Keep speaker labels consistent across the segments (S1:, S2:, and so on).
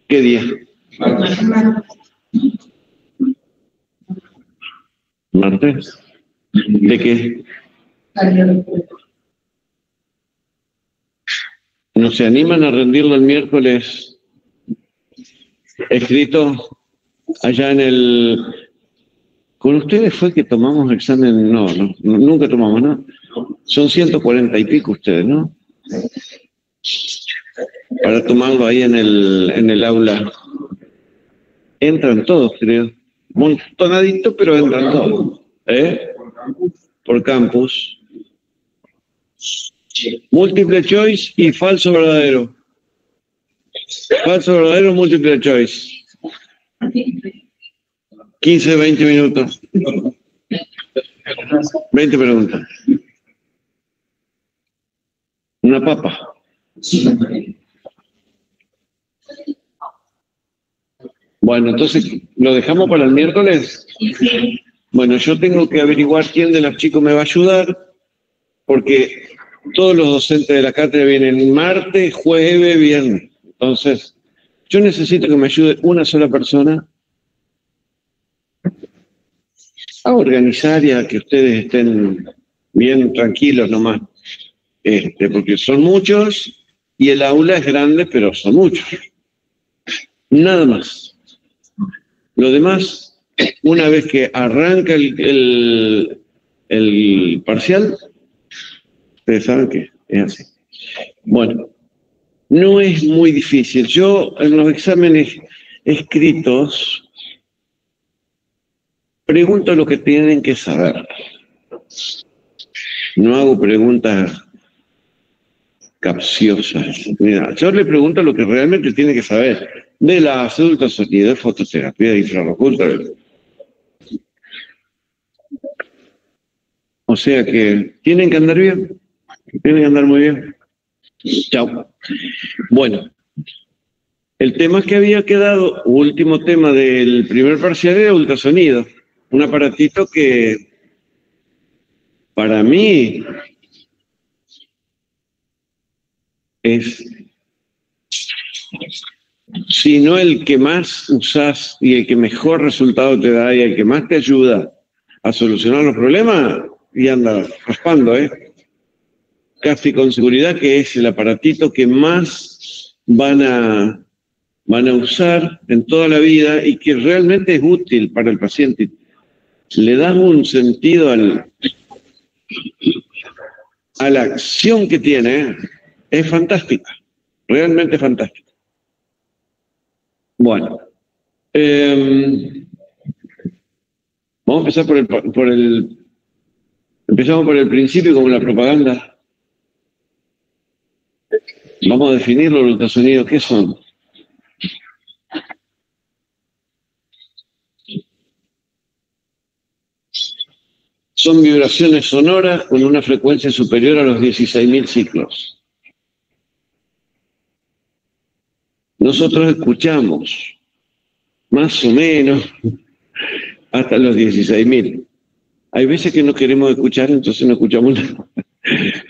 S1: ¿Qué día? ¿Martes? ¿De qué? ¿No se animan a rendirlo el miércoles escrito allá en el... ¿Con ustedes fue que tomamos examen? No, nunca tomamos, ¿no? Son 140 y pico ustedes, ¿no? Para tomarlo ahí en el aula. Entran todos, creo. Montonadito, pero entran todos. Por campus. Múltiple choice y falso verdadero. Falso verdadero, múltiple choice. 15, 20 minutos. 20 preguntas. Una papa. Bueno, entonces, ¿lo dejamos para el miércoles? Bueno, yo tengo que averiguar quién de los chicos me va a ayudar, porque todos los docentes de la cátedra vienen martes, jueves, viernes. Entonces, yo necesito que me ayude una sola persona a organizar y a que ustedes estén bien tranquilos nomás. Porque son muchos y el aula es grande, pero son muchos. Nada más. Lo demás, una vez que arranca el parcial, ustedes saben que es así. Bueno, no es muy difícil. Yo en los exámenes escritos pregunto lo que tienen que saber. No hago preguntas capciosas. Mira, yo le pregunto lo que realmente tiene que saber de la ultrasonido, de fototerapia, de infrarrojo. O sea que tienen que andar bien, tienen que andar muy bien. Chao. Bueno, el tema que había quedado, último tema del primer parcial, era ultrasonido. Un aparatito que para mí es, si no el que más usás y el que mejor resultado te da y el que más te ayuda a solucionar los problemas, y anda raspando, casi con seguridad que es el aparatito que más van a usar en toda la vida y que realmente es útil para el paciente. Le da un sentido a la acción que tiene, es fantástica, realmente fantástica. Bueno, vamos a empezar empezamos por el principio como la propaganda. Vamos a definir los ultrasonidos, ¿qué son? Son vibraciones sonoras con una frecuencia superior a los 16.000 ciclos. Nosotros escuchamos más o menos hasta los 16.000. Hay veces que no queremos escuchar, entonces no escuchamos nada.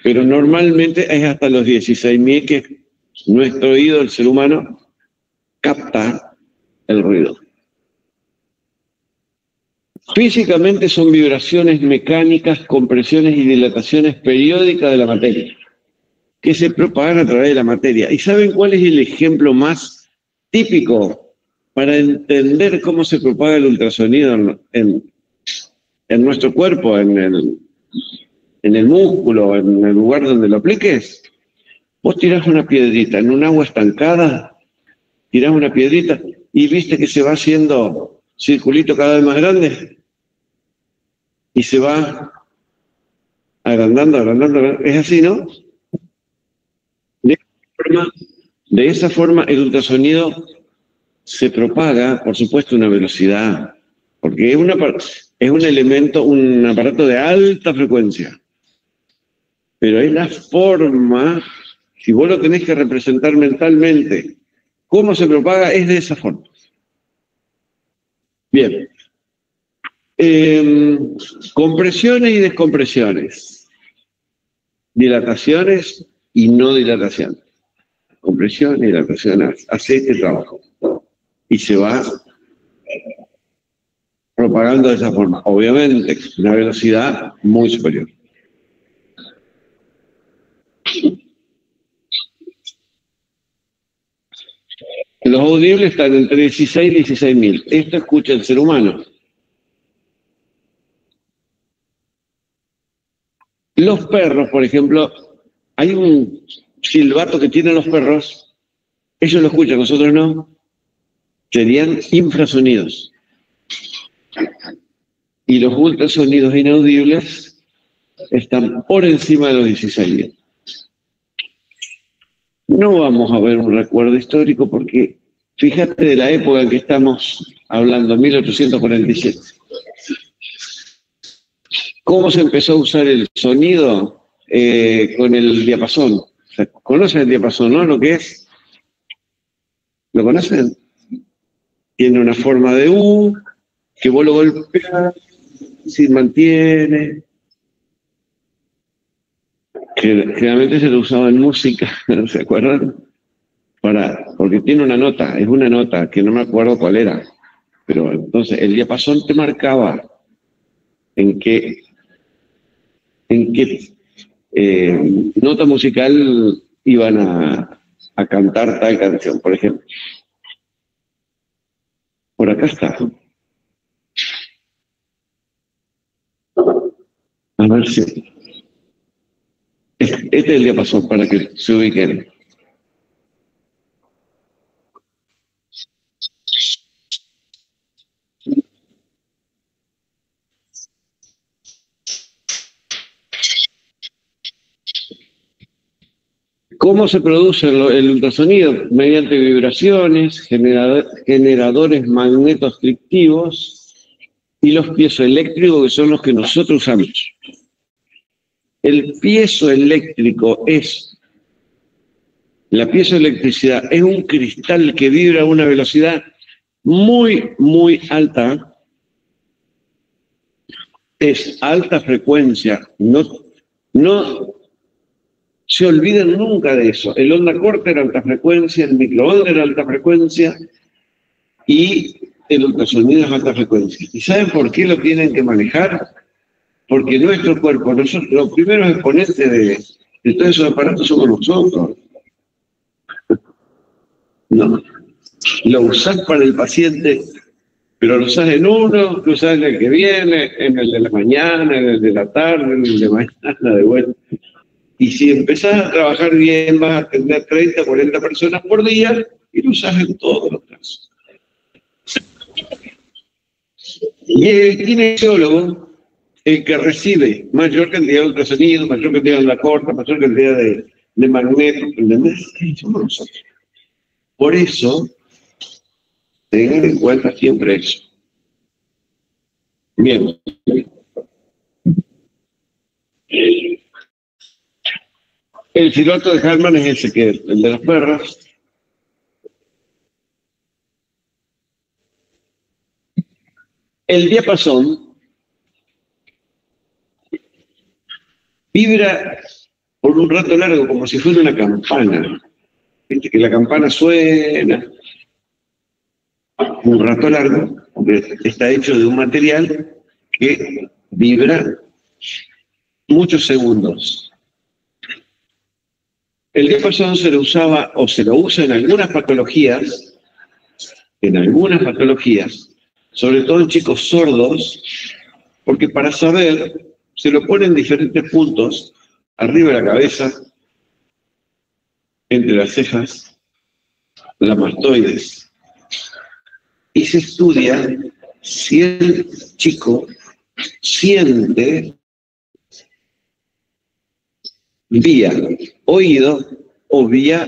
S1: Pero normalmente es hasta los 16.000 que nuestro oído, el ser humano, capta el ruido. Físicamente son vibraciones mecánicas, compresiones y dilataciones periódicas de la materia, que se propagan a través de la materia. ¿Y saben cuál es el ejemplo más típico para entender cómo se propaga el ultrasonido en nuestro cuerpo, en el músculo, en el lugar donde lo apliques? Vos tirás una piedrita en un agua estancada, tirás una piedrita y viste que se va haciendo circulito cada vez más grande y se va agrandando, agrandando. Es así, ¿no? De esa forma el ultrasonido se propaga, por supuesto, a una velocidad, porque es un elemento, un aparato de alta frecuencia. Pero es la forma, si vos lo tenés que representar mentalmente, cómo se propaga, es de esa forma. Bien. Compresiones y descompresiones. Dilataciones y no dilataciones. Compresión y dilatación. Hace este trabajo. y se va propagando de esa forma. Obviamente, una velocidad muy superior. Los audibles están entre 16 y 16.000. Esto escucha el ser humano. Los perros, por ejemplo, hay un silbato que tienen los perros, ellos lo escuchan, nosotros no, serían infrasonidos. Y los ultrasonidos inaudibles están por encima de los 16.000. No vamos a ver un recuerdo histórico porque fíjate de la época en que estamos hablando, 1847. ¿Cómo se empezó a usar el sonido? Con el diapasón. O sea, ¿conocen el diapasón, no? ¿Lo que es? ¿Lo conocen? Tiene una forma de U, que vos lo golpeas, se mantiene. Generalmente se lo usaba en música, ¿se acuerdan? Porque tiene una nota, es una nota que no me acuerdo cuál era. Pero entonces el diapasón te marcaba en qué nota musical iban a cantar tal canción, por ejemplo. Por acá está. A ver si... Este es el diapasón para que se ubiquen. ¿Cómo se produce el ultrasonido? Mediante vibraciones, generadores magnetostrictivos y los piezoeléctricos, que son los que nosotros usamos. El piezoeléctrico la piezoelectricidad es un cristal que vibra a una velocidad muy, muy alta. Es alta frecuencia. No se olviden nunca de eso. El onda corta era alta frecuencia, el microondas era alta frecuencia y el ultrasonido es alta frecuencia. ¿Y saben por qué lo tienen que manejar? Porque nuestro cuerpo, nosotros, los primeros exponentes de todos esos aparatos somos nosotros. No. Lo usás para el paciente, pero lo usás en uno, lo usás en el que viene, en el de la mañana, en el de la tarde, en el de mañana, de vuelta. Y si empezás a trabajar bien, vas a atender 30, 40 personas por día y lo usás en todos los casos. Y el kinesiólogo, el que recibe mayor cantidad de ultrasonido, mayor cantidad de onda corta, mayor cantidad de magnetos, ¿entendés? Somos nosotros. Por eso, tengan en cuenta siempre eso. Bien. El silbato de Hartmann es ese, que el de los perros. El diapasón vibra por un rato largo como si fuera una campana. Viste que la campana suena un rato largo, porque está hecho de un material que vibra muchos segundos. El diapasón se lo usaba o se lo usa en algunas patologías, sobre todo en chicos sordos, porque para saber se lo pone en diferentes puntos, arriba de la cabeza, entre las cejas, la mastoides, y se estudia si el chico siente vía oído o vía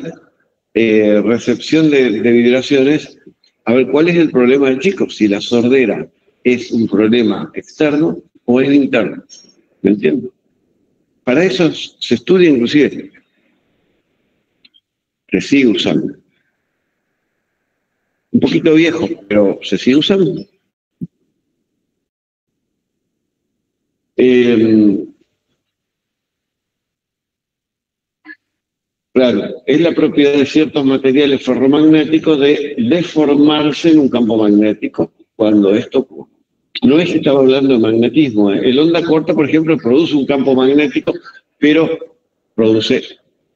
S1: recepción de vibraciones, a ver cuál es el problema del chico, si la sordera es un problema externo o es interno. ¿Me entiendes? Para eso se estudia inclusive, se sigue usando. Un poquito viejo, pero se sigue usando. Claro, es la propiedad de ciertos materiales ferromagnéticos de deformarse en un campo magnético cuando esto ocurre. No es que estaba hablando de magnetismo. El onda corta, por ejemplo, produce un campo magnético, pero produce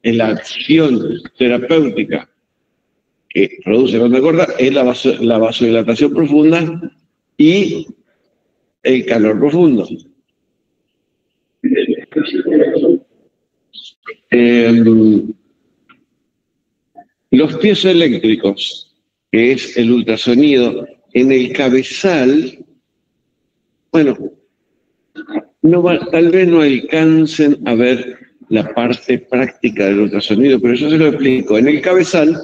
S1: la acción terapéutica que produce la onda corta, es la vasodilatación profunda y el calor profundo. Los piezoeléctricos, que es el ultrasonido, en el cabezal, bueno, tal vez no alcancen a ver la parte práctica del ultrasonido, pero yo se lo explico. En el cabezal,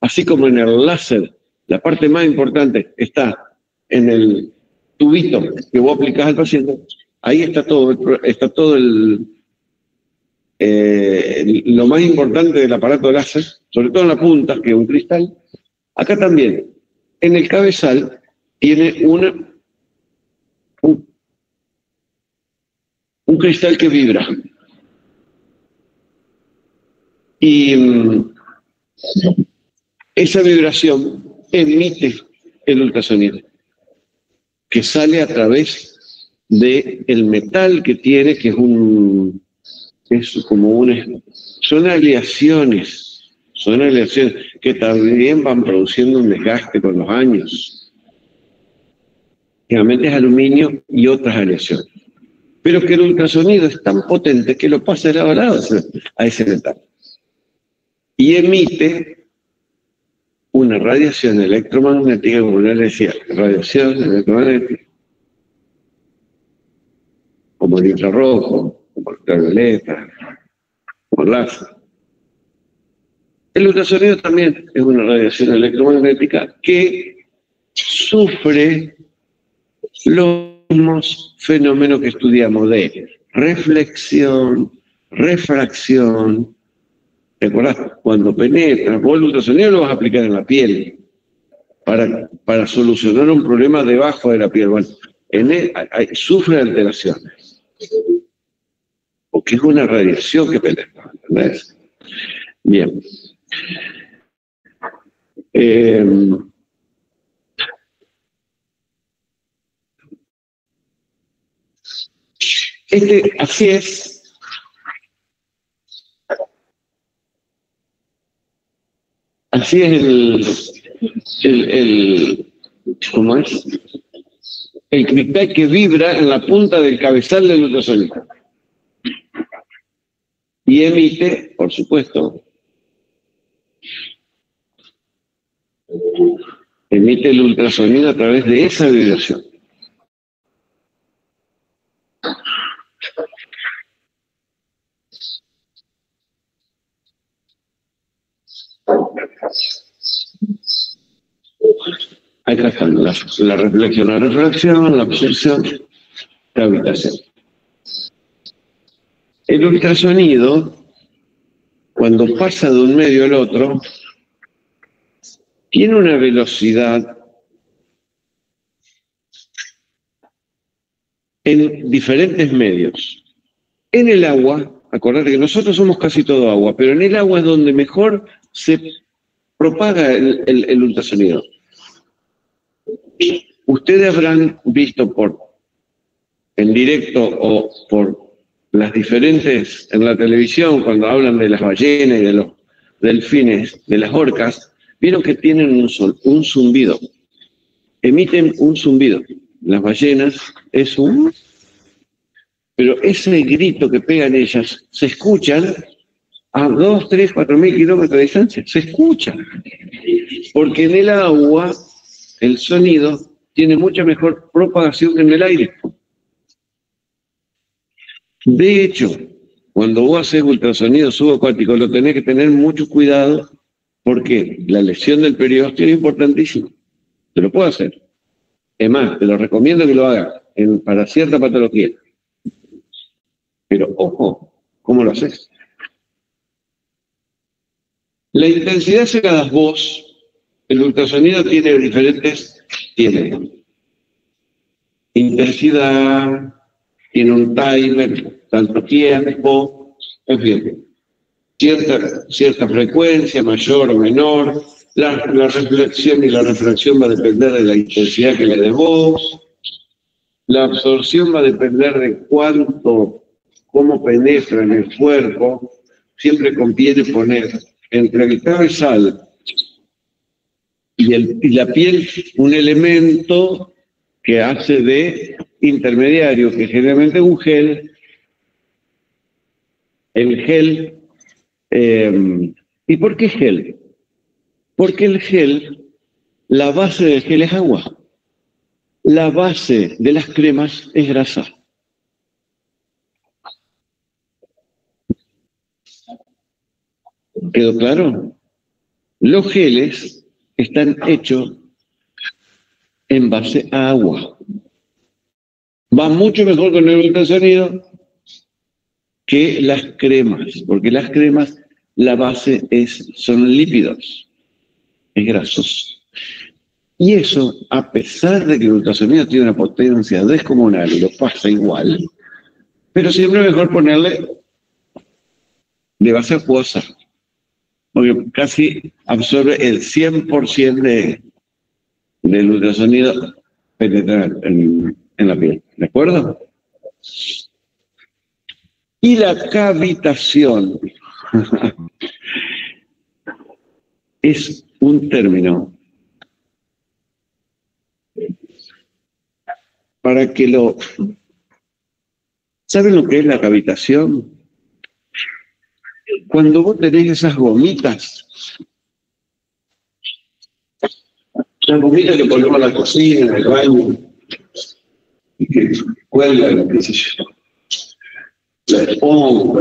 S1: así como en el láser, la parte más importante está en el tubito que vos aplicás al paciente. Ahí está todo, lo más importante del aparato de láser, sobre todo en la punta, que es un cristal. Acá también, en el cabezal, tiene un cristal que vibra. Y esa vibración emite el ultrasonido, que sale a través del metal que tiene, que son aleaciones que también van produciendo un desgaste con los años. Generalmente es aluminio y otras aleaciones. Pero que el ultrasonido es tan potente que lo pasa de lado a lado a ese metal. Y emite una radiación electromagnética, como yo le decía, radiación electromagnética, como el infrarrojo, como el ultravioleta, como el láser. El ultrasonido también es una radiación electromagnética que sufre los mismos fenómenos que estudiamos de reflexión, refracción. ¿Te acordás? Cuando penetra, vos el ultrasonido lo vas a aplicar en la piel para solucionar un problema debajo de la piel. Bueno, sufre alteraciones. Porque es una radiación que penetra, ¿entendés? Bien. Así es. Así es ¿cómo es? El cristal que vibra en la punta del cabezal del ultrasonido. Y emite, por supuesto, emite el ultrasonido a través de esa vibración. Acá están la reflexión, la absorción, la habitación. El ultrasonido, cuando pasa de un medio al otro, tiene una velocidad en diferentes medios. En el agua, acordate que nosotros somos casi todo agua, pero en el agua es donde mejor se propaga el ultrasonido. Ustedes habrán visto en directo o por las diferentes en la televisión, cuando hablan de las ballenas y de los delfines, de las orcas, vieron que tienen un zumbido. Emiten un zumbido. Las ballenas es pero ese grito que pegan ellas, se escuchan a 2, 3, 4.000 kilómetros de distancia. Se escucha. Porque en el agua el sonido tiene mucha mejor propagación que en el aire. De hecho, cuando vos haces ultrasonido subacuático, lo tenés que tener mucho cuidado porque la lesión del periósteo es importantísima. Te lo puedo hacer. Es más, te lo recomiendo que lo hagas para cierta patología. Pero ojo, ¿cómo lo haces? La intensidad se la das vos. El ultrasonido tiene tiene intensidad, tiene un timer, tanto tiempo, en fin. cierta frecuencia, mayor o menor. La reflexión y la refracción va a depender de la intensidad que le des vos. La absorción va a depender de cómo penetra en el cuerpo. Siempre conviene poner entre el cabezal y la piel un elemento que hace de intermediario, que generalmente es un gel. El gel, ¿y por qué gel? Porque el gel, la base del gel es agua. La base de las cremas es grasa. ¿Quedó claro? Los geles están hechos en base a agua. Va mucho mejor con el ultrasonido que las cremas, porque las cremas, la base son lípidos, es grasoso. Y eso, a pesar de que el ultrasonido tiene una potencia descomunal y lo pasa igual, pero siempre es mejor ponerle de base acuosa, porque casi absorbe el 100% del ultrasonido penetrar en la piel. ¿De acuerdo? Y la cavitación es un término para que ¿Saben lo que es la cavitación? Cuando vos tenés esas gomitas, las gomitas que ponemos en la cocina, en el baño, y que cuelgan, qué sé yo, la esponja,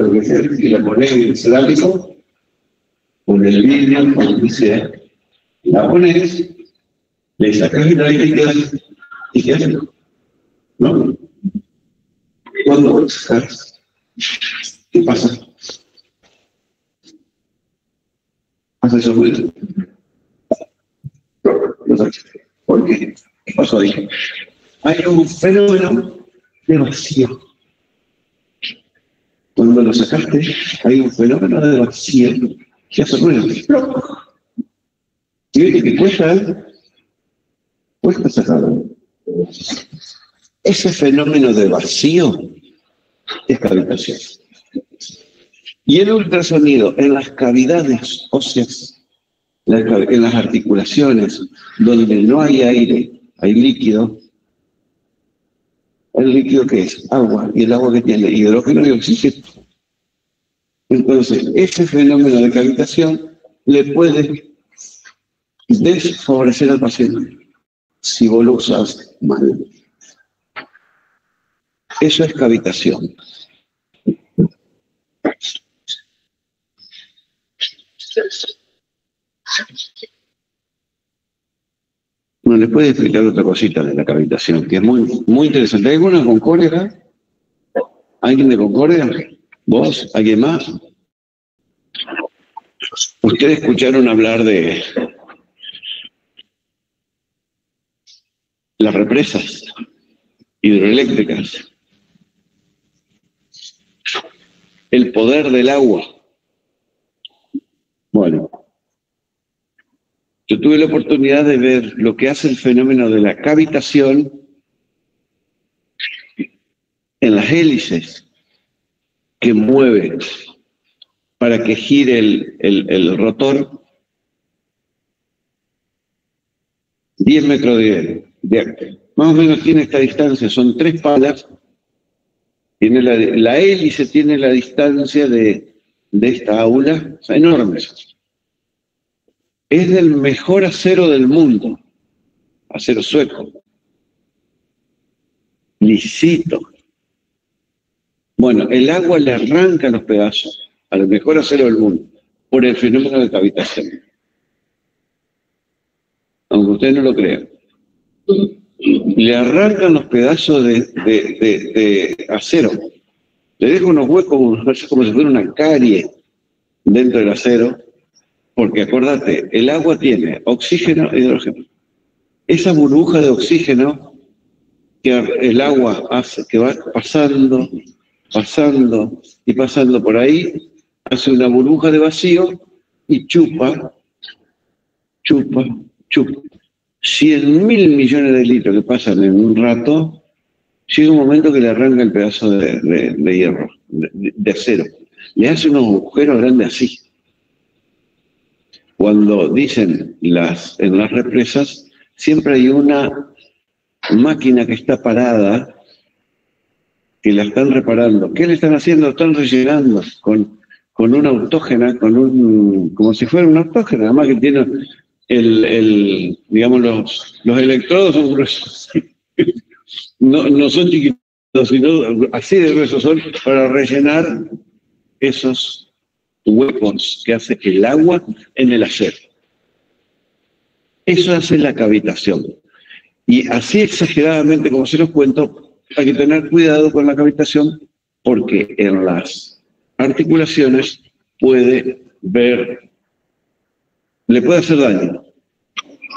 S1: y la pones en el cerámico, con el vidrio, con el que sea, la pones, le sacas el aire y queda, ¿no? Cuando lo sacas, ¿qué pasa? Hace eso ruido. ¿Por qué? ¿Qué pasó ahí? Hay un fenómeno de vacío. Cuando lo sacaste, hay un fenómeno de vacío que hace ruido. Y viste que cuesta sacarlo. Ese fenómeno de vacío es cavitación. Y el ultrasonido en las cavidades óseas, en las articulaciones, donde no hay aire, hay líquido. ¿El líquido qué es? Agua, y el agua que tiene hidrógeno y oxígeno. Entonces, ese fenómeno de cavitación le puede desfavorecer al paciente si vos lo usas mal. Eso es cavitación. Bueno, les puedo explicar otra cosita de la cavitación, que es muy, muy interesante. ¿Hay alguna con Concordia? ¿Alguien de Concordia? ¿Vos? ¿Alguien más? Ustedes escucharon hablar de las represas hidroeléctricas, el poder del agua. Bueno, yo tuve la oportunidad de ver lo que hace el fenómeno de la cavitación en las hélices que mueve para que gire el rotor 10 metros de más o menos tiene esta distancia, son 3 palas. Tiene la hélice tiene la distancia de esta aula, o sea, enorme. Es del mejor acero del mundo, acero sueco, lisito. Bueno, el agua le arranca los pedazos al mejor acero del mundo por el fenómeno de cavitación. Aunque ustedes no lo crean. Le arrancan los pedazos de acero. Le deja unos huecos como si fuera una carie dentro del acero, porque acuérdate, el agua tiene oxígeno e hidrógeno. Esa burbuja de oxígeno que el agua hace, que va pasando y pasando por ahí, hace una burbuja de vacío y chupa, chupa, chupa. 100.000 millones de litros que pasan en un rato, llega un momento que le arranca el pedazo de hierro, de acero. Le hace unos agujeros grandes así. Cuando dicen en las represas, siempre hay una máquina que está parada, que la están reparando. ¿Qué le están haciendo? Están rellenando con una autógena, como si fuera una autógena, además que tiene digamos, los electrodos son gruesos. No son chiquitos, sino así de gruesos son para rellenar esos huecos que hace el agua en el acero. Eso hace la cavitación. Y así exageradamente, como se los cuento, hay que tener cuidado con la cavitación porque en las articulaciones le puede hacer daño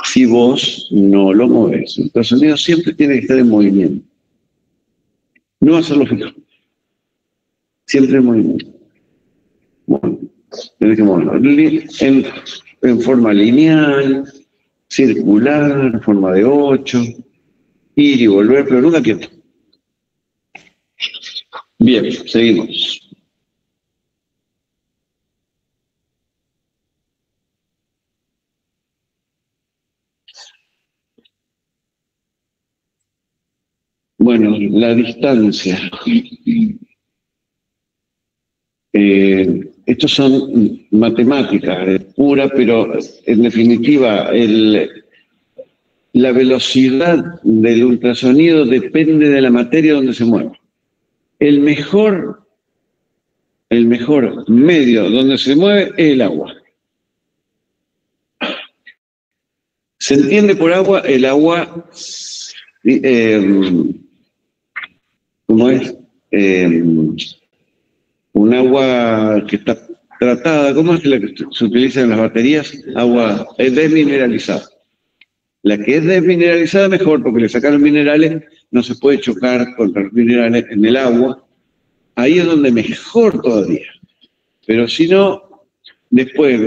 S1: si vos no lo mueves. El ultrasonido siempre tiene que estar en movimiento. No hacerlo fijo. Siempre en movimiento. Bueno, tenés que moverlo en forma lineal, circular, en forma de 8, ir y volver, pero nunca quieto. Bien, seguimos. Bueno, la distancia. Estos son matemáticas pura, pero en definitiva la velocidad del ultrasonido depende de la materia donde se mueve. El mejor medio donde se mueve es el agua. Se entiende por agua el agua, ¿cómo es? Un agua que está tratada, ¿cómo es la que se utiliza en las baterías? Agua desmineralizada. La que es desmineralizada mejor, porque le sacan los minerales, no se puede chocar contra los minerales en el agua. Ahí es donde mejor todavía. Pero si no, después,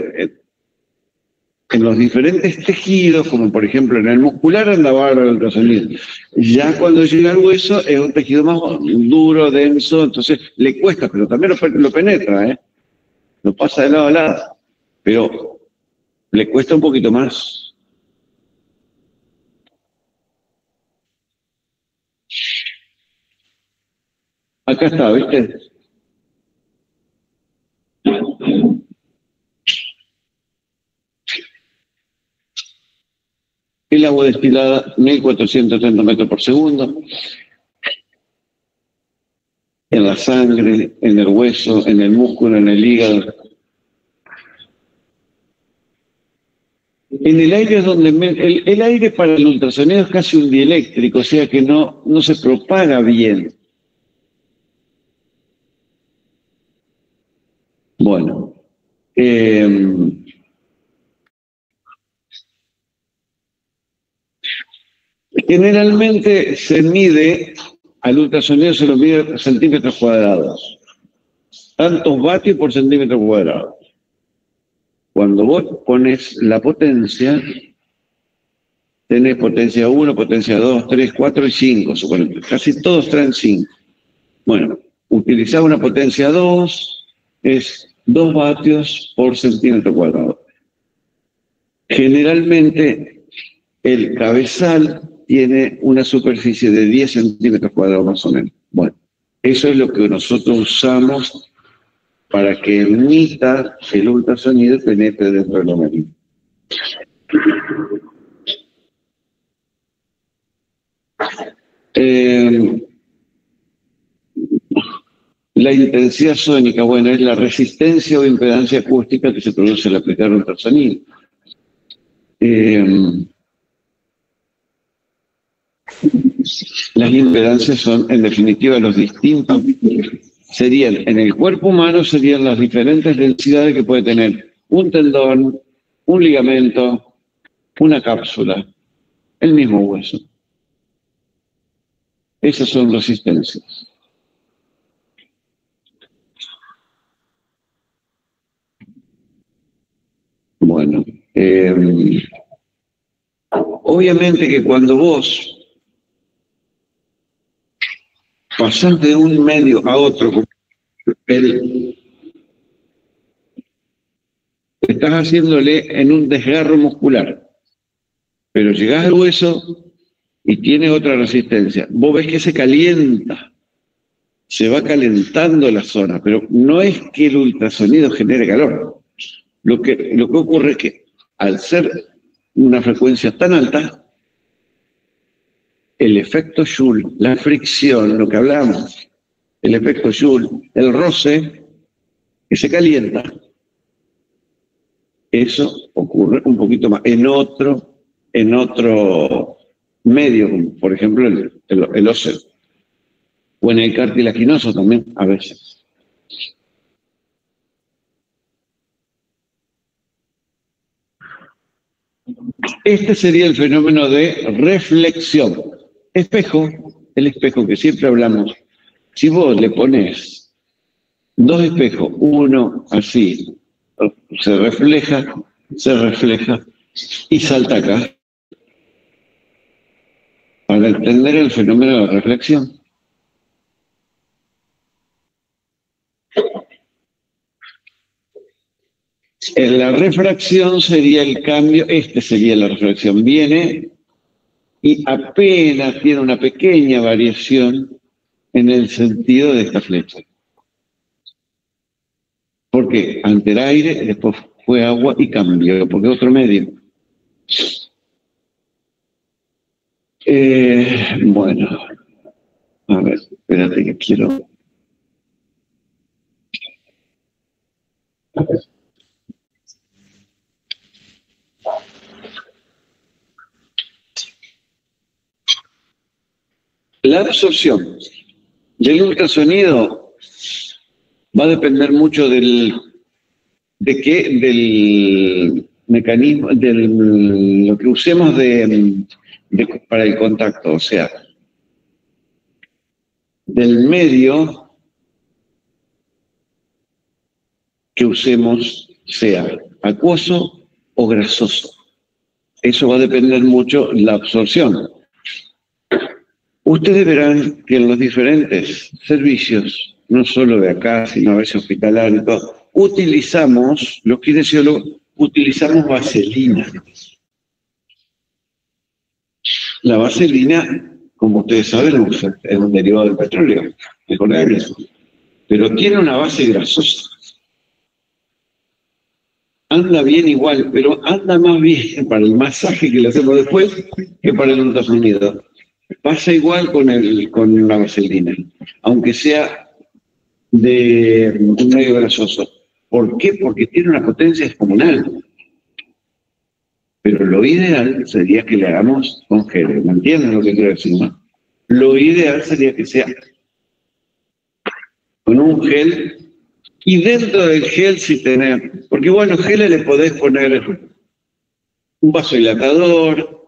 S1: en los diferentes tejidos, como por ejemplo en el muscular, anda bárbaro el ultrasonido. Ya cuando llega al hueso es un tejido más duro, denso, entonces le cuesta, pero también lo penetra, ¿eh? Lo pasa de lado a lado, pero le cuesta un poquito más. Acá está, ¿viste? El agua destilada, 1430 metros por segundo. En la sangre, en el hueso, en el músculo, en el hígado. En el aire es donde el aire para el ultrasonido es casi un dieléctrico, o sea que no se propaga bien. Bueno, generalmente se mide, al ultrasonido se lo mide centímetros cuadrados, tantos vatios por centímetro cuadrado. Cuando vos pones la potencia, tenés potencia 1, potencia 2, 3, 4 y 5, suponete. Casi todos traen 5. Bueno, utilizar una potencia 2 es 2 vatios por centímetro cuadrado. Generalmente el cabezal tiene una superficie de 10 centímetros cuadrados más o menos. Bueno, eso es lo que nosotros usamos para que emita el ultrasonido y penetre dentro del organismo. La intensidad sónica, bueno, es la resistencia o impedancia acústica que se produce al aplicar ultrasonido. Las impedancias son, en definitiva, los distintos. Serían, en el cuerpo humano, serían las diferentes densidades que puede tener un tendón, un ligamento, una cápsula, el mismo hueso. Esas son resistencias. Bueno, obviamente que cuando vos pasás de un medio a otro, estás haciéndole en un desgarro muscular, pero llegás al hueso y tiene otra resistencia. Vos ves que se calienta, se va calentando la zona, pero no es que el ultrasonido genere calor. Lo que ocurre es que al ser una frecuencia tan alta, el efecto Joule, la fricción, lo que hablamos, el efecto Joule, el roce, que se calienta, eso ocurre un poquito más en otro medio, como por ejemplo el óseo, o en el cartilaginoso también a veces. Este sería el fenómeno de reflexión. Espejo, el espejo que siempre hablamos. Si vos le pones dos espejos, uno así, se refleja y salta acá. Para entender el fenómeno de reflexión. En la refracción sería el cambio, sería la reflexión. Viene y apenas tiene una pequeña variación en el sentido de esta flecha. Porque ante el aire, después fue agua y cambió, porque otro medio. Bueno, a ver, espérate que quiero... La absorción del ultrasonido va a depender mucho del mecanismo, de lo que usemos para el contacto, o sea, del medio que usemos, sea acuoso o grasoso. Eso va a depender mucho la absorción. Ustedes verán que en los diferentes servicios, no solo de acá, sino a veces hospitalarios, utilizamos, los kinesiólogos, utilizamos vaselina. La vaselina, como ustedes saben, es un derivado del petróleo, recordad eso. Pero tiene una base grasosa. Anda bien igual, pero anda más bien para el masaje que le hacemos después que para el ultrasonido. Pasa igual con la vaselina, aunque sea de un medio grasoso. ¿Por qué? Porque tiene una potencia descomunal. Pero lo ideal sería que le hagamos con gel. ¿Me entienden lo que quiero decir, no? Lo ideal sería que sea con un gel, y dentro del gel si tenés, porque bueno, geles le podés poner un vasodilatador,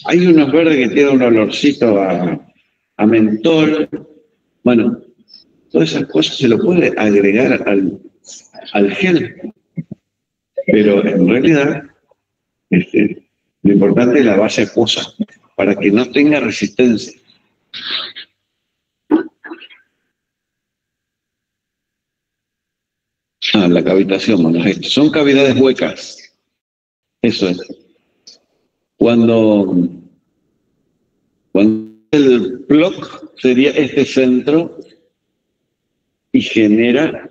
S1: hay unos verdes que tienen un olorcito a mentol. Bueno, todas esas cosas se lo puede agregar al gel. Pero en realidad, lo importante es la base acuosa, para que no tenga resistencia. La cavitación, bueno, son cavidades huecas. Eso es. Cuando el block sería este centro y genera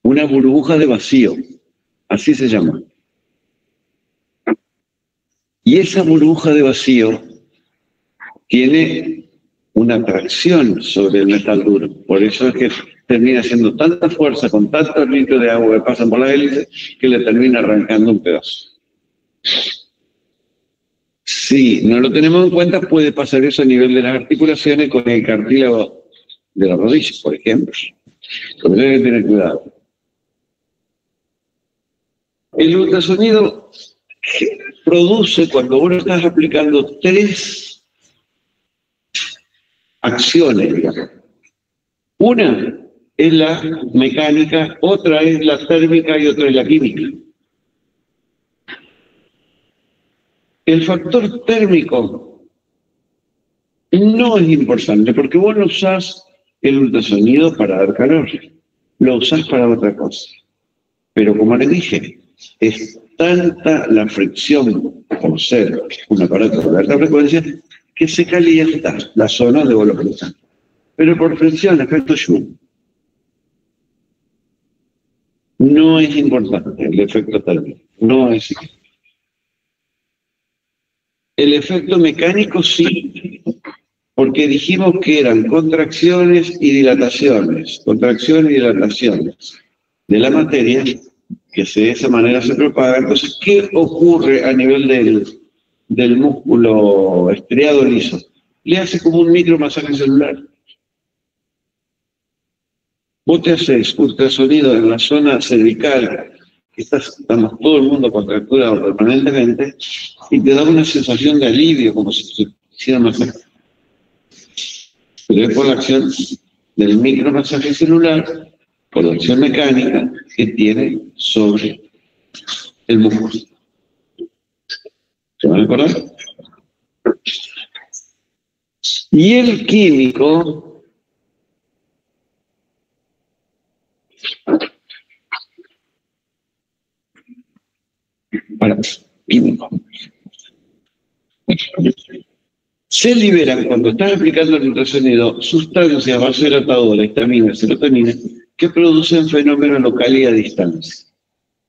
S1: una burbuja de vacío, así se llama. Y esa burbuja de vacío tiene una atracción sobre el metal duro. Por eso es que termina haciendo tanta fuerza con tantos litros de agua que pasan por las hélices que le termina arrancando un pedazo. Si no lo tenemos en cuenta, puede pasar eso a nivel de las articulaciones con el cartílago de la rodilla, por ejemplo. Por eso hay que tener cuidado. El ultrasonido produce, cuando uno está aplicando 3 acciones, digamos. Una es la mecánica, otra es la térmica y otra es la química. El factor térmico no es importante porque vos no usás el ultrasonido para dar calor, lo usás para otra cosa. Pero como les dije, es tanta la fricción por ser un aparato de alta frecuencia que se calienta la zona de volumentación. Pero por fricción, efecto Joule. No es importante el efecto térmico, no es importante. El efecto mecánico sí, porque dijimos que eran contracciones y dilataciones de la materia, que de esa manera se propaga. Entonces, ¿qué ocurre a nivel del músculo estriado liso? Le hace como un micromasaje celular. Vos te haces ultrasonido en la zona cervical, que estamos todo el mundo contracturado permanentemente, y te da una sensación de alivio, como si se hiciera masaje. Pero es por la acción del micromasaje celular, por la acción mecánica que tiene sobre el músculo. ¿Se van a acordar? Y el químico químico. Se liberan, cuando estás aplicando el ultrasonido, sustancias vasodilatadoras, histamina, serotonina, que producen fenómenos locales y a distancia.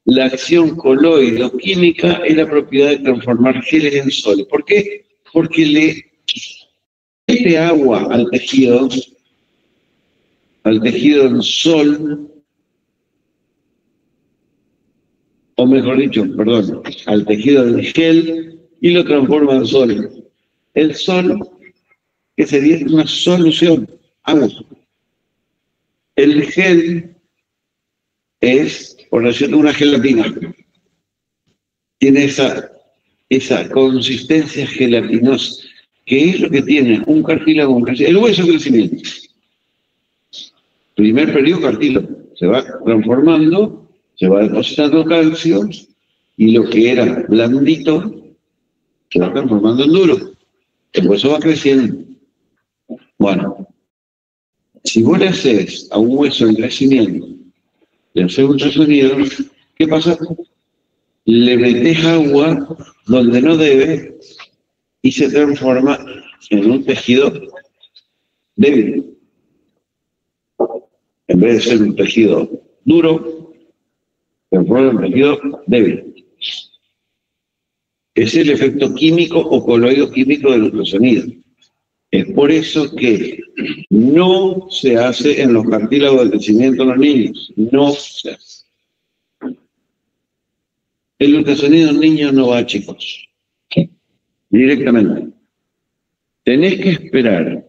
S1: La acción coloidoquímica es la propiedad de transformar geles en sólidos. ¿Por qué? Porque le mete agua al tejido en sol, o mejor dicho, perdón, al tejido del gel y lo transforma en sólido. El sol, que sería una solución, agua. El gel es, por decirlo, una gelatina. Tiene esa consistencia gelatinosa, que es lo que tiene un cartílago, el hueso de crecimiento. Primer periodo cartílago, se va transformando, se va depositando calcio, y lo que era blandito se va transformando en duro. El hueso va creciendo. Bueno, si vos le haces a un hueso en crecimiento, le haces ultrasonido, ¿qué pasa? Le metes agua donde no debe y se transforma en un tejido débil. En vez de ser un tejido duro, se transforma en un tejido débil. Es el efecto químico o coloide químico del ultrasonido. Es por eso que no se hace en los cartílagos del crecimiento de los niños. No se hace. El ultrasonido en niños no va, chicos. Directamente. Tenés que esperar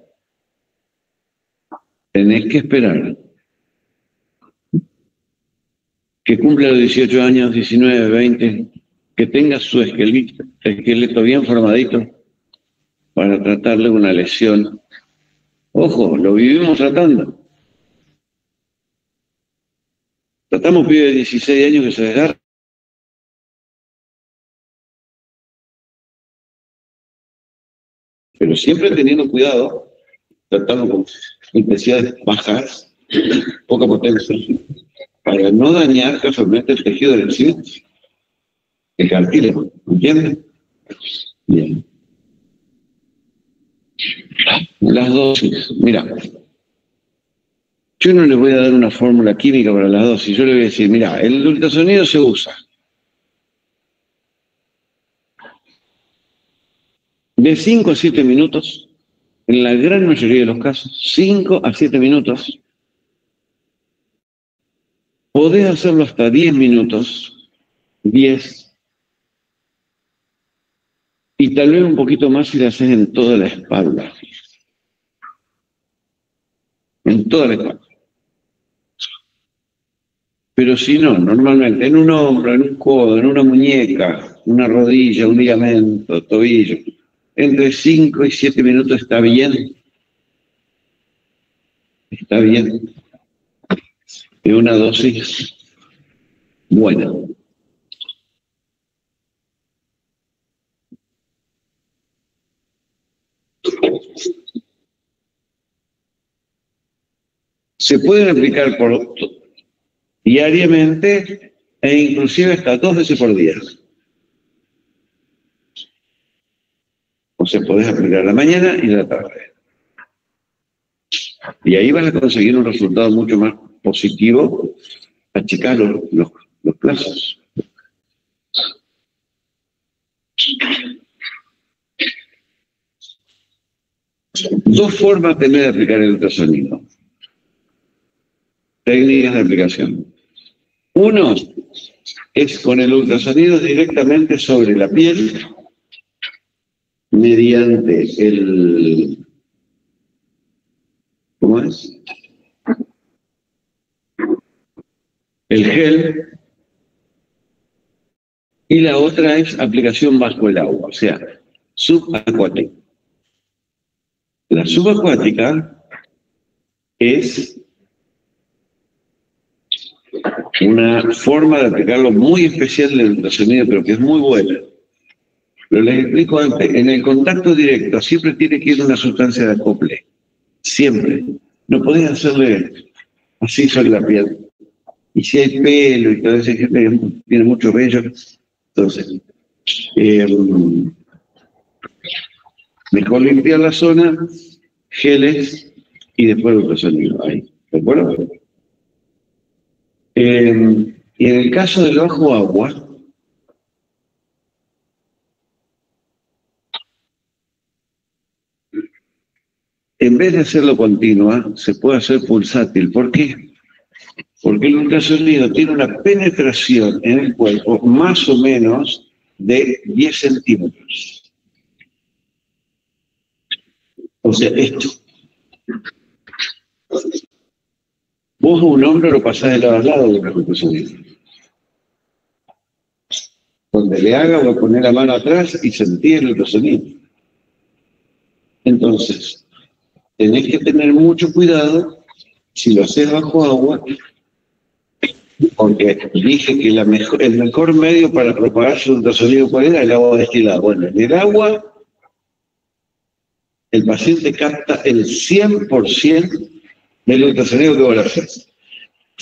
S1: que cumpla los 18 años, 19, 20, que tenga su esqueleto bien formadito para tratarle una lesión. Ojo, lo vivimos tratando. Tratamos pibes de 16 años que se desgarran. Pero siempre teniendo cuidado, tratando con intensidades bajas, poca potencia, para no dañar casualmente el tejido del crecimiento, el cartílago, ¿entienden? Bien. Las dosis, mira, yo no les voy a dar una fórmula química para las dosis, yo les voy a decir, mira, el ultrasonido se usa de 5 a 7 minutos, en la gran mayoría de los casos, 5 a 7 minutos. Podés hacerlo hasta 10 minutos, 10, y tal vez un poquito más si lo haces en toda la espalda. En toda la espalda. Pero si no, normalmente en un hombro, en un codo, en una muñeca, una rodilla, un ligamento, tobillo, entre 5 y 7 minutos está bien. Está bien. de una dosis buena. Se pueden aplicar diariamente e inclusive hasta 2 veces por día. O sea, podés aplicar a la mañana y a la tarde. Y ahí vas a conseguir un resultado mucho más positivo, achicar los plazos. Dos formas tener de aplicar el ultrasonido. Técnicas de aplicación. Uno es con el ultrasonido directamente sobre la piel mediante ¿cómo es? El gel. Y la otra es aplicación bajo el agua, o sea, subacuática. La subacuática es una forma de aplicarlo muy especial del ultrasonido, pero que es muy buena. Pero les explico antes, en el contacto directo siempre tiene que ir una sustancia de acople. Siempre. No podés hacerle así sobre la piel. Y si hay pelo y toda esa gente que tiene mucho vello, entonces, mejor limpiar la zona, geles y después el ultrasonido. Ahí. ¿De acuerdo? Y en el caso del bajo agua, en vez de hacerlo continua, se puede hacer pulsátil. ¿Por qué? Porque el ultrasonido tiene una penetración en el cuerpo más o menos de 10 centímetros. O sea, esto. Vos a un hombro lo pasás de lado a lado de un ultrasonido. Donde le haga, voy a poner la mano atrás y sentir el ultrasonido. Entonces, tenés que tener mucho cuidado si lo haces bajo agua, porque dije que el mejor medio para propagarse un ultrasonido, ¿cuál era? El agua destilada. Bueno, en el agua, el paciente capta el 100% del ultrasonido que va a hacer.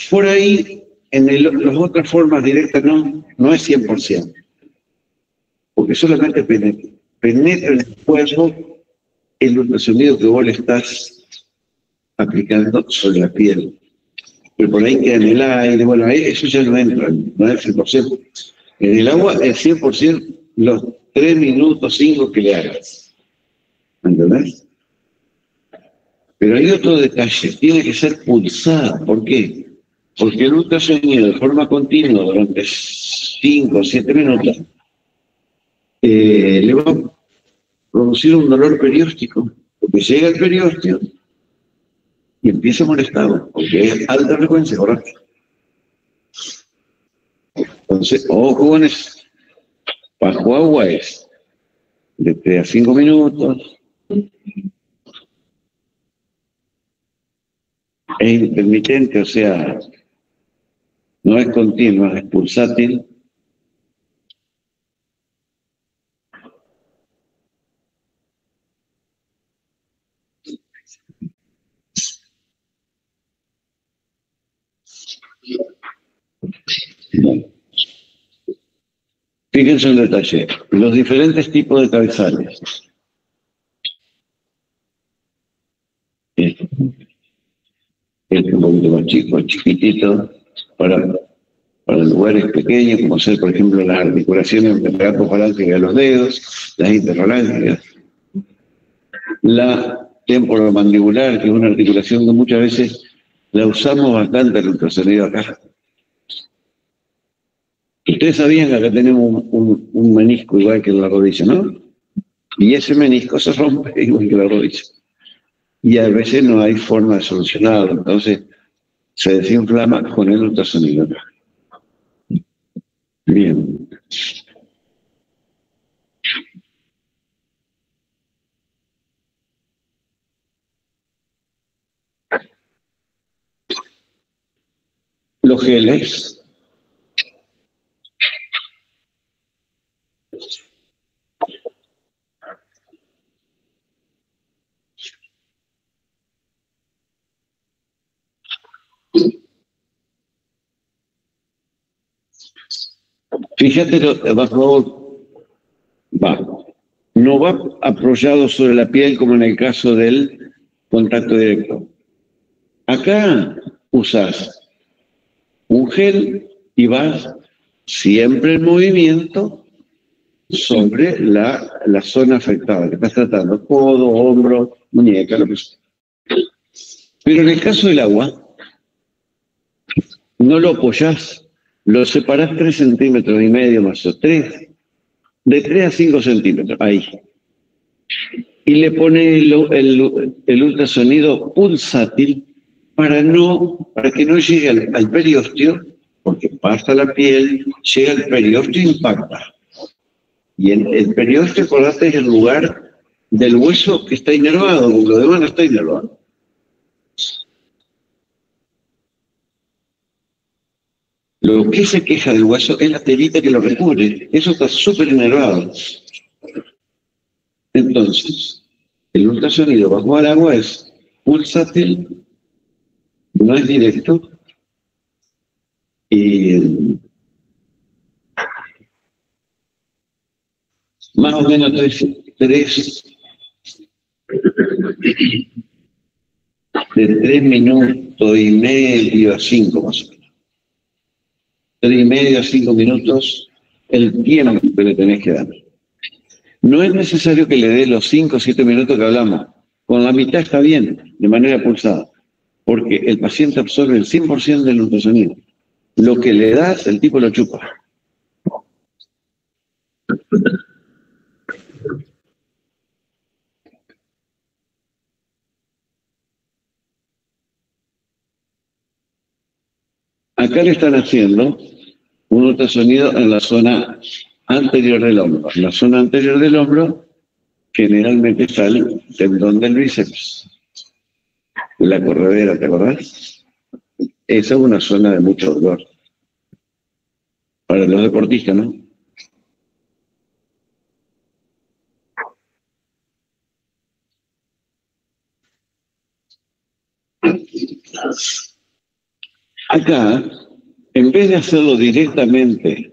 S1: Por ahí, en las otras formas directas no es 100%, porque solamente penetra en el cuerpo el ultrasonido que vos le estás aplicando sobre la piel. Pero por ahí queda en el aire, bueno, ahí eso ya no entra, no es el 100%. En el agua es 100% los 3 minutos, 5 que le hagas. ¿Me entendés? Pero hay otro detalle, tiene que ser pulsada. ¿Por qué? Porque el ultrasonido de forma continua durante 5 o 7 minutos le va a producir un dolor perióstico, porque llega el periósteo y empieza a molestar, porque es alta frecuencia, ¿correcto? Entonces, ojo con eso. Bajo agua es de 3 a 5 minutos, es intermitente, o sea, no es continua, es pulsátil. Bueno, fíjense en el detalle, los diferentes tipos de cabezales. Este es un poquito más chico, chiquitito, para lugares pequeños, como ser, por ejemplo, las articulaciones lateral-falángicas de los dedos, las interfalángicas, la temporomandibular, que es una articulación que muchas veces la usamos bastante en el ultrasonido acá. Ustedes sabían que acá tenemos un menisco igual que en la rodilla, ¿no? Y ese menisco se rompe igual que la rodilla. Y a veces no hay forma de solucionarlo, entonces se desinflama con el ultrasonido acá. Bien. los geles. Fíjate, por favor, no va apoyado sobre la piel como en el caso del contacto directo. Acá usas un gel y vas siempre en movimiento sobre la zona afectada que estás tratando, codo, hombro, muñeca, lo que sea. Pero en el caso del agua, no lo apoyás, lo separás 3,5 centímetros más o 3, de 3 a 5 centímetros, ahí. Y le pones el ultrasonido pulsátil para que no llegue al periósteo, porque pasa la piel, llega al periósteo e impacta. Y el periósteo, acordate, es el lugar del hueso que está inervado, porque lo demás no está inervado. Lo que se queja del hueso es la telita que lo recubre. Eso está súper inervado. Entonces, el ultrasonido bajo al agua es pulsátil, no es directo, y más o menos 3 minutos y medio a 5 más o menos. 3,5 a 5 minutos el tiempo que le tenés que dar. No es necesario que le dé los 5 o 7 minutos que hablamos. Con la mitad está bien, de manera pulsada, porque el paciente absorbe el 100% del ultrasonido. Lo que le das, el tipo lo chupa. Acá le están haciendo un ultrasonido en la zona anterior del hombro. En la zona anterior del hombro generalmente está el tendón del bíceps, la corredera, ¿te acordás? Esa es una zona de mucho dolor para los deportistas, ¿no? Acá, en vez de hacerlo directamente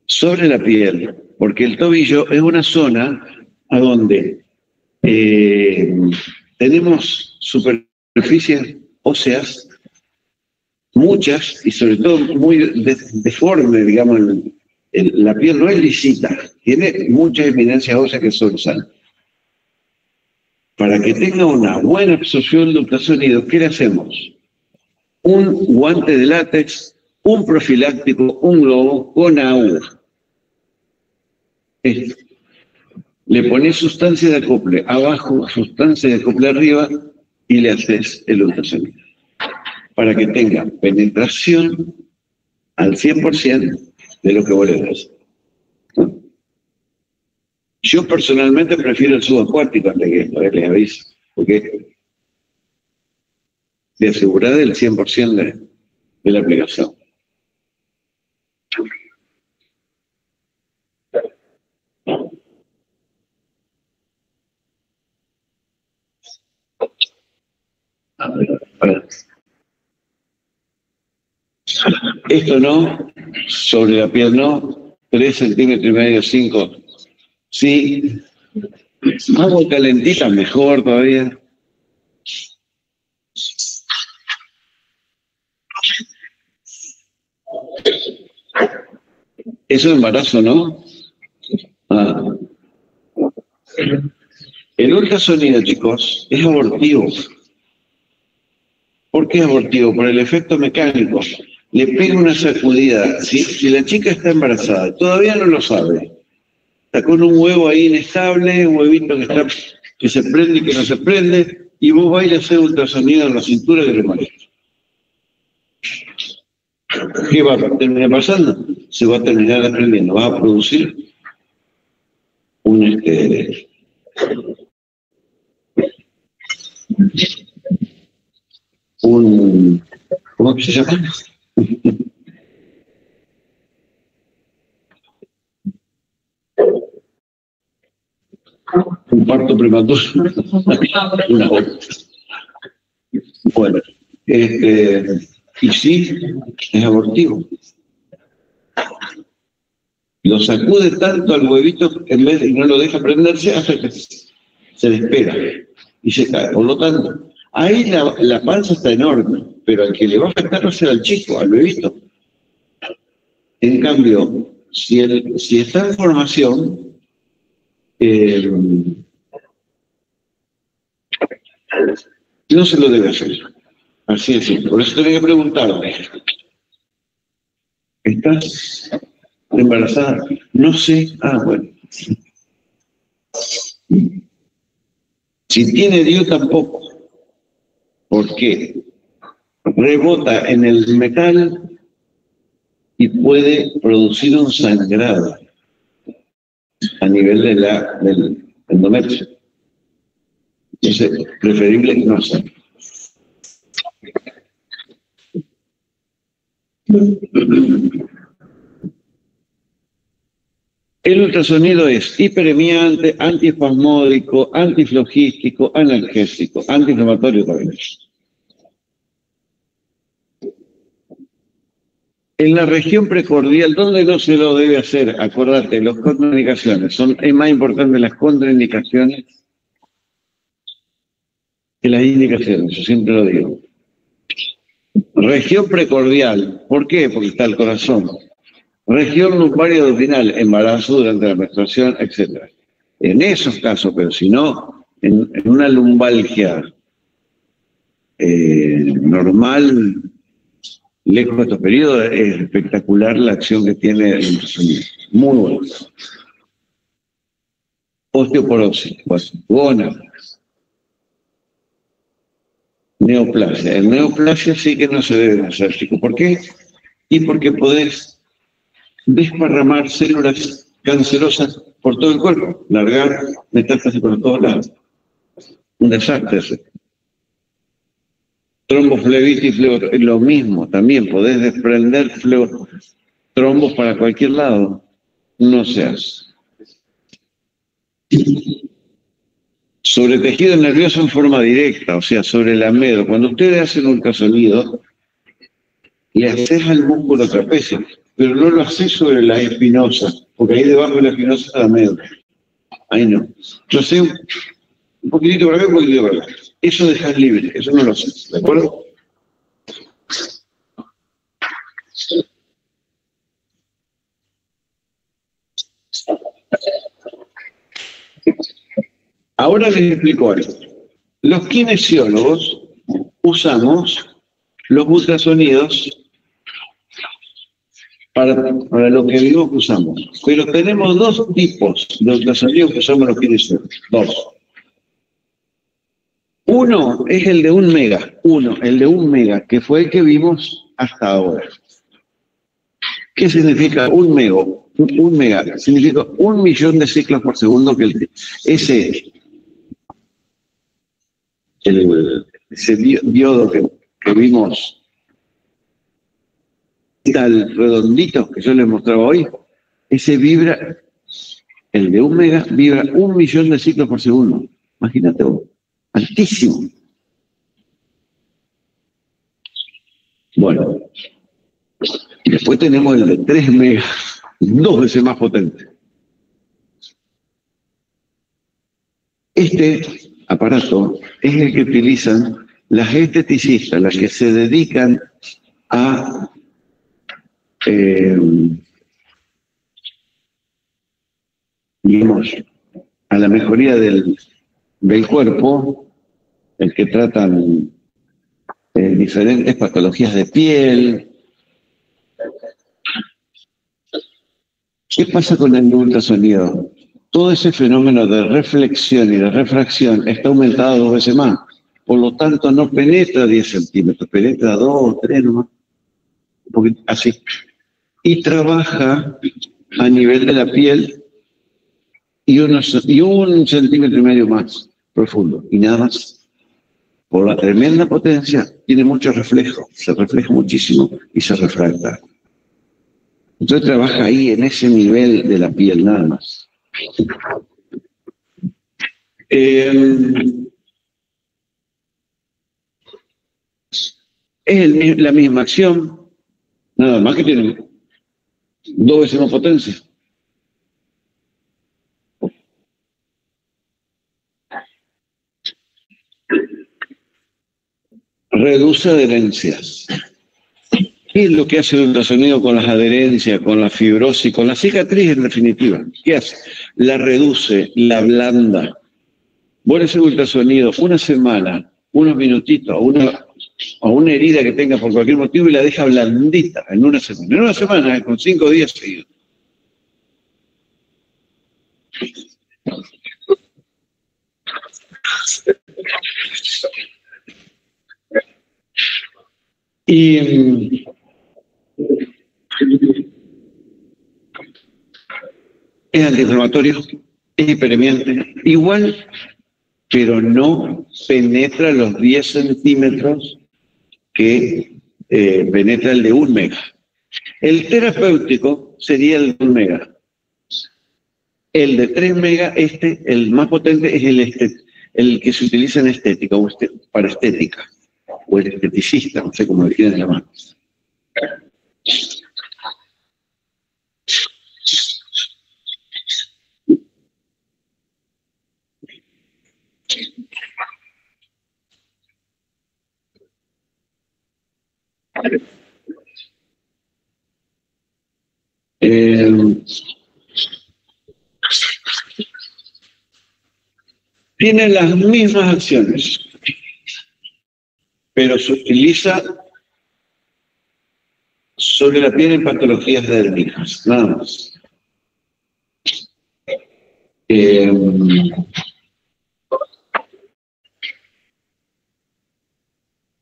S1: sobre la piel, porque el tobillo es una zona a donde tenemos superficies óseas, muchas, y sobre todo muy deformes, digamos, la piel no es lisita, tiene muchas eminencias óseas que sobresalen. Para que tenga una buena absorción de ultrasonido, ¿qué le hacemos? Un guante de látex, un profiláctico, un globo con agua. Le pones sustancia de acople abajo, sustancia de acople arriba y le haces el ultrasonido. Para que tenga penetración al 100% de lo que vos le das. ¿No? Yo personalmente prefiero el subacuático antes que esto, les aviso, porque te asegura del 100% de la aplicación. A ver. Esto no, sobre la piel no, 3,5 centímetros, 5. Sí, agua calentita mejor todavía. Eso es embarazo, ¿no? Ah. El ultrasonido, chicos, es abortivo. ¿Por qué es abortivo? Por el efecto mecánico. Le pega una sacudida. ¿Sí? Si la chica está embarazada, todavía no lo sabe. Está con un huevo ahí inestable, un huevito que se prende y que no se prende, y vos vais a hacer ultrasonido en la cintura que le molesta. ¿Qué va a terminar pasando? Se va a terminar aprendiendo. Va a producir un ¿cómo se llama? Un parto prematuro. Una hora. Bueno, y sí, es abortivo. Lo sacude tanto al huevito en vez de no lo deja prenderse hasta que se despega y se cae. Por lo tanto, ahí la panza está enorme, pero al que le va a afectar va a ser al chico, al bebito. En cambio, si está en formación, no se lo debe hacer. Así es simple. Por eso tenía que preguntarme, ¿estás embarazada? No sé. Ah, bueno. Si tiene Dios tampoco. ¿Por qué? Rebota en el metal y puede producir un sangrado a nivel del endometrio. Entonces, preferible no hacerlo. El ultrasonido es hiperemiante, antiespasmódico, antiflogístico, analgésico, antiinflamatorio también. En la región precordial, ¿dónde no se lo debe hacer? Acordate, las contraindicaciones. Es más importante las contraindicaciones que las indicaciones, yo siempre lo digo. Región precordial, ¿por qué? Porque está el corazón. Región lumbaria abdominal, embarazo durante la menstruación, etc. En esos casos, pero si no, en una lumbalgia normal, lejos de estos periodos, es espectacular la acción que tiene el ultrasonido. Muy bueno. Osteoporosis, gónadas, neoplasia. En neoplasia sí que no se debe hacer, chicos. ¿Por qué? Y porque podés desparramar células cancerosas por todo el cuerpo, largar metástasis por todos lados. Un desastre ese. Tromboflebitis, es lo mismo, también podés desprender trombos para cualquier lado. No se hace. Sobre tejido nervioso en forma directa, o sea, sobre el amedo. Cuando ustedes hacen un ultrasonido, le haces al músculo trapecio, pero no lo haces sobre la espinosa, porque ahí debajo de la espinosa está la amedo. Ahí no. Yo sé un poquitito para acá, un poquitito para acá. Eso dejas libre, eso no lo haces, ¿de acuerdo? Ahora les explico algo. Los kinesiólogos usamos los ultrasonidos para lo que digo que usamos. Pero tenemos dos tipos de ultrasonidos que usamos los kinesiólogos. Dos. Uno es el de 1 mega. El de 1 mega, que fue el que vimos hasta ahora. ¿Qué significa 1 mega? 1 mega significa 1.000.000 de ciclos por segundo, ese diodo que vimos, tal redondito que yo les mostraba hoy, ese vibra, el de 1 mega vibra 1.000.000 de ciclos por segundo. Imagínate vos, altísimo. Bueno, y después tenemos el de 3 megas, 2 veces más potente. Este aparato es el que utilizan las esteticistas, las que se dedican a digamos, a la mejoría del cuerpo, el que tratan diferentes patologías de piel. ¿Qué pasa con el ultrasonido? Todo ese fenómeno de reflexión y de refracción está aumentado 2 veces más. Por lo tanto, no penetra 10 centímetros, penetra 2 o 3 nomás. Así. Y trabaja a nivel de la piel y 1,5 centímetros más profundo. Y nada más. por la tremenda potencia, tiene mucho reflejo, se refleja muchísimo y se refracta. Entonces trabaja ahí en ese nivel de la piel nada más. Es la misma acción, nada más que tiene 2 veces más potencia. Reduce adherencias. ¿Qué es lo que hace el ultrasonido con las adherencias, con la fibrosis, con la cicatriz en definitiva? ¿Qué hace? La reduce, la ablanda. Vos le haces ultrasonido una semana, unos minutitos, a una herida que tenga por cualquier motivo y la deja blandita en una semana. En una semana, con 5 días seguidos. Y es antiinflamatorio, es hiperemiante, igual, pero no penetra los 10 centímetros que penetra el de 1 mega. El terapéutico sería el de 1 mega. El de 3 mega, el más potente, es el que se utiliza en estética, o para estética, o el esteticista, no sé cómo le quieren llamar. Tiene las mismas acciones, pero se utiliza sobre la piel en patologías dérmicas, nada más.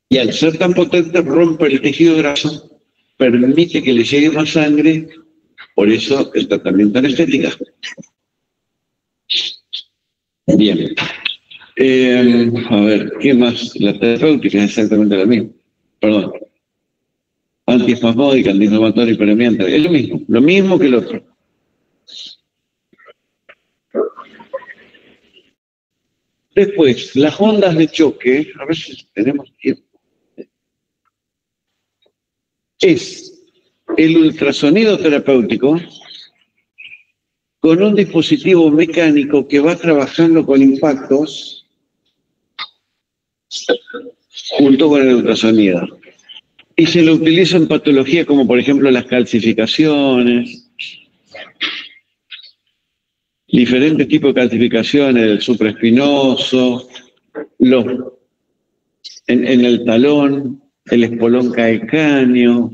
S1: Y al ser tan potente rompe el tejido graso, permite que le llegue más sangre, por eso el tratamiento en estética. Bien. A ver, ¿qué más? La terapéutica es exactamente la misma. Perdón. Antiespasmódica, antiinflamatoria y hiperemiante. Es lo mismo que el otro. Después, las ondas de choque, a ver si tenemos tiempo. Es el ultrasonido terapéutico con un dispositivo mecánico que va trabajando con impactos junto con el ultrasonido. Y se lo utiliza en patologías como por ejemplo las calcificaciones, diferentes tipos de calcificaciones, el supraespinoso, en el talón, el espolón calcáneo,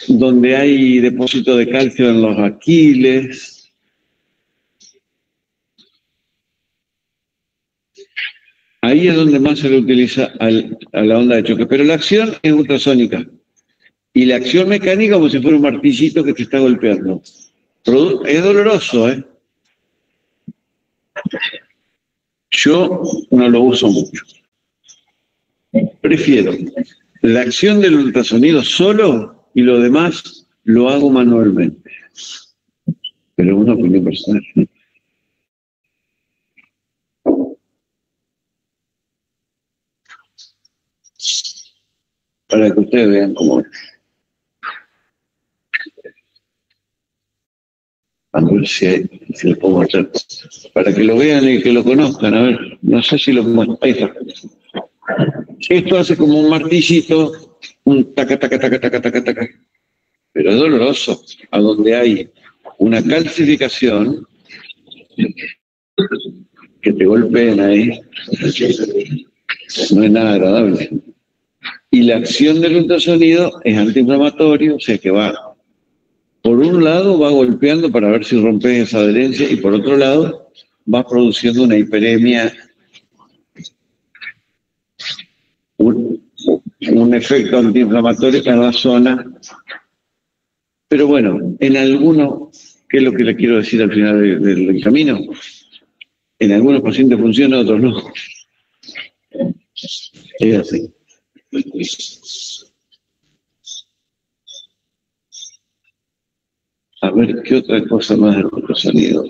S1: donde hay depósito de calcio en los aquiles. Ahí es donde más se le utiliza a la onda de choque. Pero la acción es ultrasónica. Y la acción mecánica como si fuera un martillito que te está golpeando. Es doloroso, ¿eh? Yo no lo uso mucho. Prefiero la acción del ultrasonido solo y lo demás lo hago manualmente. Pero es una opinión personal. Para que ustedes vean cómo es. A ver si lo puedo hacer. Para que lo vean y que lo conozcan. A ver, no sé si lo... Ahí está. Esto hace como un martillito, un taca, taca, taca, taca, taca, taca. Pero es doloroso. A donde hay una calcificación que te golpeen ahí. No es nada agradable. Y la acción del ultrasonido es antiinflamatorio, o sea que va, por un lado va golpeando para ver si rompes esa adherencia y por otro lado va produciendo una hiperemia, un efecto antiinflamatorio en la zona. Pero bueno, en algunos, ¿qué es lo que le quiero decir al final del camino? En algunos pacientes funciona, otros no. Es así. A ver, ¿qué otra cosa más de ultrasonido?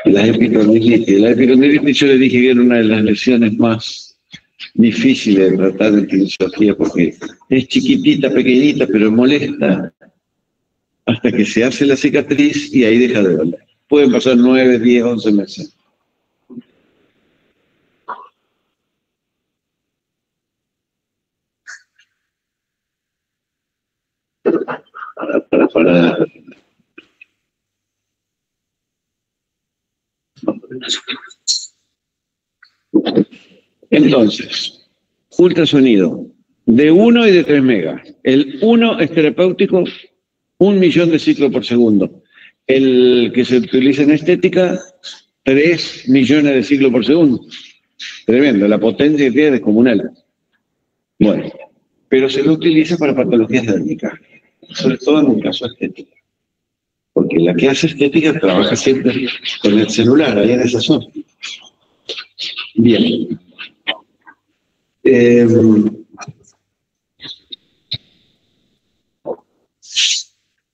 S1: La epicondilitis. La epicondilitis yo le dije que era una de las lesiones más difíciles de tratar en kinesiología porque es chiquitita, pequeñita, pero molesta hasta que se hace la cicatriz y ahí deja de doler. Pueden pasar 9, 10, 11 meses. Para. Entonces, ultrasonido de 1 y de 3 megas. El 1 es terapéutico, 1.000.000 de ciclos por segundo. El que se utiliza en estética, 3 millones de ciclos por segundo. Tremendo, la potencia que tiene es descomunal. Bueno, pero se lo utiliza para patologías dérmicas, sobre todo en un caso estético. Porque la que hace estética trabaja siempre con el celular, ahí en esa zona. Bien.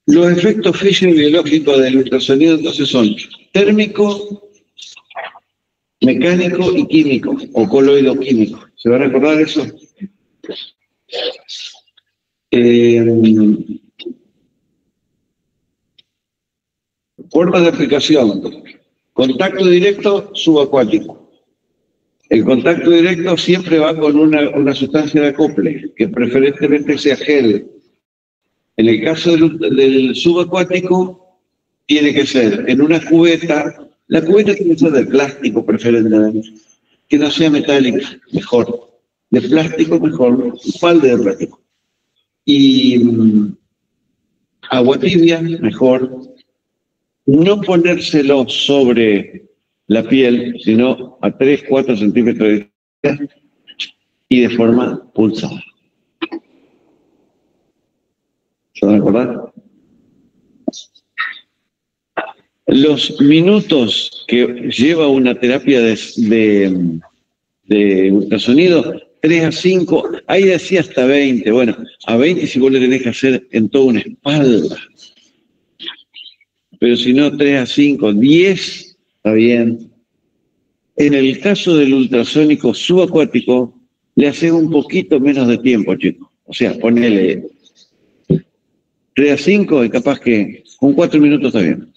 S1: Los efectos físico-biológicos del ultrasonido entonces son térmico, mecánico y químico, o coloido-químico. ¿Se va a recordar eso? Forma de aplicación. Contacto directo subacuático. El contacto directo siempre va con una sustancia de acople, que preferentemente sea gel. En el caso del subacuático, tiene que ser en una cubeta. La cubeta tiene que ser de plástico preferentemente, que no sea metálica, mejor. De plástico, mejor. Un balde de plástico. Y agua tibia, mejor. No ponérselo sobre la piel, sino a 3, 4 centímetros de distancia y de forma pulsada. ¿Se van a acordar? Los minutos que lleva una terapia de ultrasonido, 3 a 5, ahí decía hasta 20. Bueno, a 20 si vos le tenés que hacer en toda una espalda. Pero si no, 3 a 5, 10, está bien. En el caso del ultrasónico subacuático, le hace un poquito menos de tiempo, chicos. O sea, ponele 3 a 5 y capaz que con 4 minutos está bien.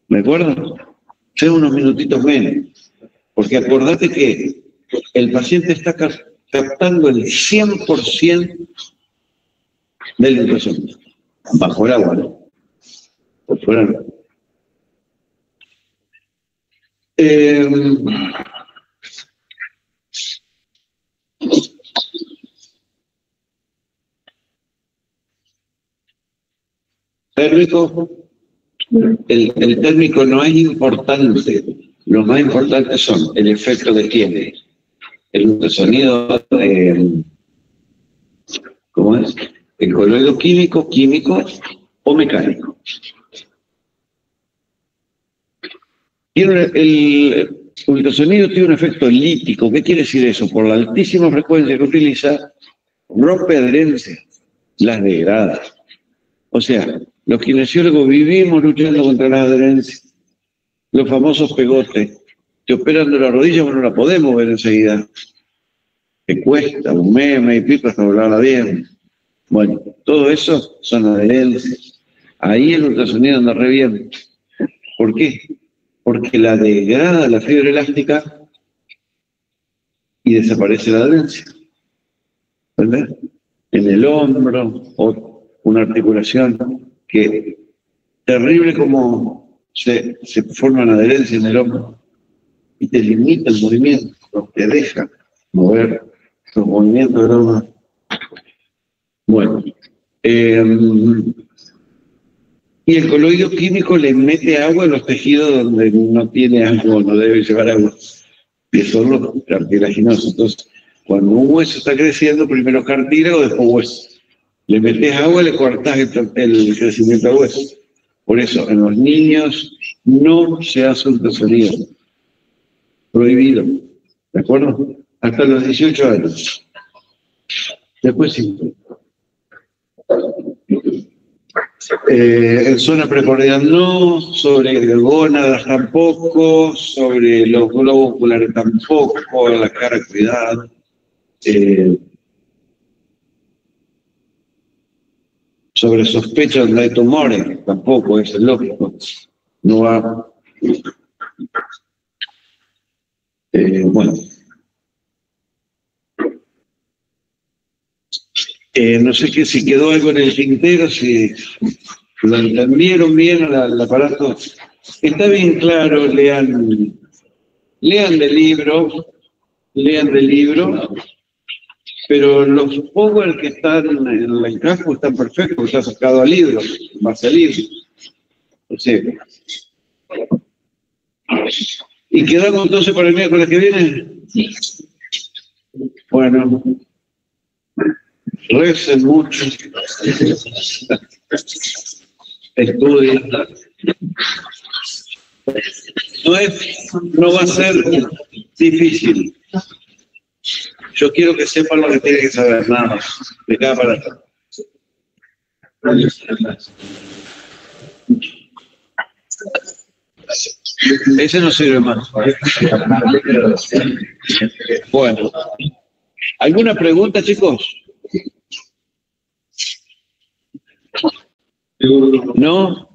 S1: ¿De acuerdo? Sea unos minutitos menos. Porque acordate que el paciente está captando el 100% del ultrasonido. Bajo el agua, ¿no? Por fuera no. Térmico, el térmico no es importante, lo más importante son el efecto que tiene el ultrasonido, ¿cómo es? El coloido químico o mecánico. El ultrasonido tiene un efecto lítico. ¿Qué quiere decir eso? Por la altísima frecuencia que utiliza, rompe adherencias, las degrada. O sea, los kinesiólogos vivimos luchando contra las adherencias. Los famosos pegotes. Te operan de la rodilla, pero no la podemos ver enseguida. Te cuesta un mes y pico hasta volverla bien. Bueno, todo eso son adherencias. Ahí el ultrasonido anda re bien. ¿Por qué? Porque la degrada la fibra elástica y desaparece la adherencia. ¿Verdad? En el hombro o una articulación que terrible como se forman adherencias en el hombro y te limita el movimiento, no te deja mover los movimientos del hombro. Bueno, y el coloido químico le mete agua en los tejidos donde no tiene agua, no debe llevar agua, que son los cartilaginosos. Entonces, cuando un hueso está creciendo, primero cartílago, después hueso. Le metes agua y le cortás el crecimiento del hueso. Por eso, en los niños no se hace ultrasonido. Prohibido. ¿De acuerdo? Hasta los 18 años. Después sí. En zona precordial no, sobre gónadas tampoco, sobre los globos oculares tampoco, la cara cuidado. Sobre sospecha de tumores tampoco, es lógico. No va. Bueno. No sé si quedó algo en el tintero, si lo entendieron bien al aparato. Está bien claro, lean del libro, pero los powers que están en el casco están perfectos, está sacado al libro, en base al libro. O sea, ¿y quedamos entonces para el miércoles que viene? Sí. Bueno. Recen mucho, estudien. No va a ser difícil. Yo quiero que sepan lo que tienen que saber, nada más, de cada aparato. Ese no sirve más. Bueno, ¿alguna pregunta, chicos? ¿No?